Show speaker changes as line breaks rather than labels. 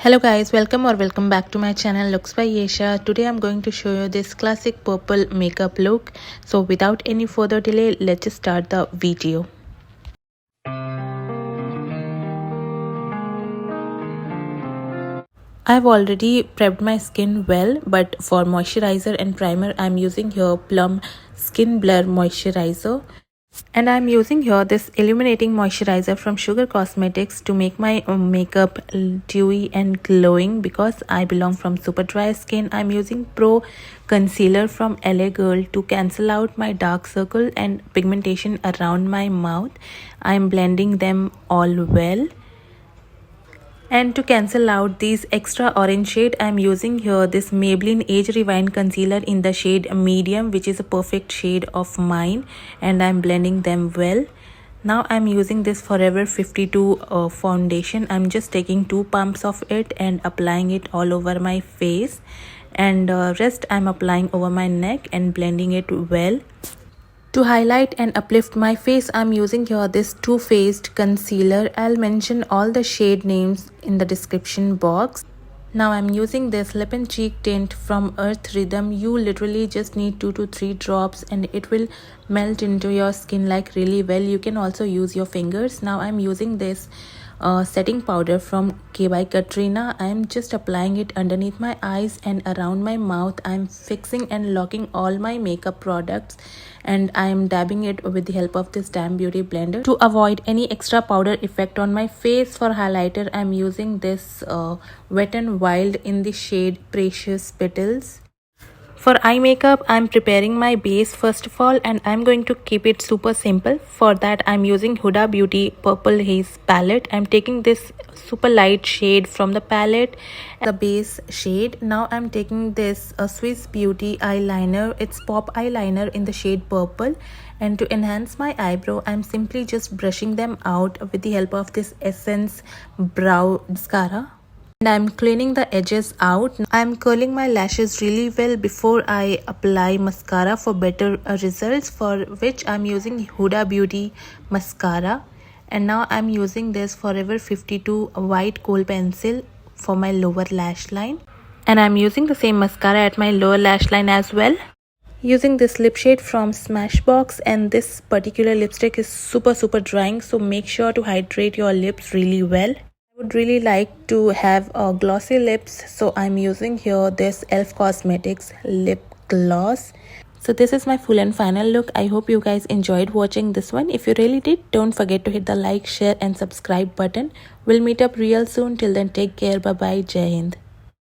Hello guys, welcome back to my channel Looks by Yesha. Today I'm going to show you this classic purple makeup look. So without any further delay, let's just start the video. I've already prepped my skin well, but for moisturizer and primer I'm using here Plum Skin Blur Moisturizer. And I'm using here this illuminating moisturizer from Sugar Cosmetics to make my makeup dewy and glowing because I belong from super dry skin. I'm using Pro Concealer from LA Girl to cancel out my dark circle and pigmentation around my mouth. I'm blending them all well. And to cancel out these extra orange shade, I'm using here this Maybelline Age Rewind Concealer in the shade Medium, which is a perfect shade of mine, and I'm blending them well. Now I'm using this Forever 52 foundation. I'm just taking 2 pumps of it and applying it all over my face, and rest I'm applying over my neck and blending it well. To highlight and uplift my face, I'm using here this Too Faced concealer. I'll mention all the shade names in the description box. Now I'm using this lip and cheek tint from Earth Rhythm. You literally just need 2 to 3 drops and it will melt into your skin like really well. You can also use your fingers. Now I'm using this setting powder from K by Katrina. I'm just applying it underneath my eyes and around my mouth. I'm fixing and locking all my makeup products and I'm dabbing it with the help of this Damn Beauty blender to avoid any extra powder effect on my face. For highlighter, I'm using this Wet n Wild in the shade Precious Petals. For eye makeup, I'm preparing my base first of all, and I'm going to keep it super simple. For that, I'm using Huda Beauty Purple Haze palette. I'm taking this super light shade from the palette, the base shade. Now I'm taking this Swiss Beauty eyeliner. It's pop eyeliner in the shade purple. And to enhance my eyebrow, I'm simply just brushing them out with the help of this Essence Brow Mascara. And I'm cleaning the edges out. I'm curling my lashes really well before I apply mascara for better results, for which I'm using Huda Beauty mascara. And now I'm using this Forever 52 white kohl pencil for my lower lash line. And I'm using the same mascara at my lower lash line as well. Using this lip shade from Smashbox, and this particular lipstick is super drying, so make sure to hydrate your lips really well. I would really like to have glossy lips, so I'm using here this Elf Cosmetics lip gloss. So this is my full and final look. I hope you guys enjoyed watching this one. If you really did, don't forget to hit the like, share and subscribe button. We'll meet up real soon. Till then, take care. Bye bye. Jai Hind.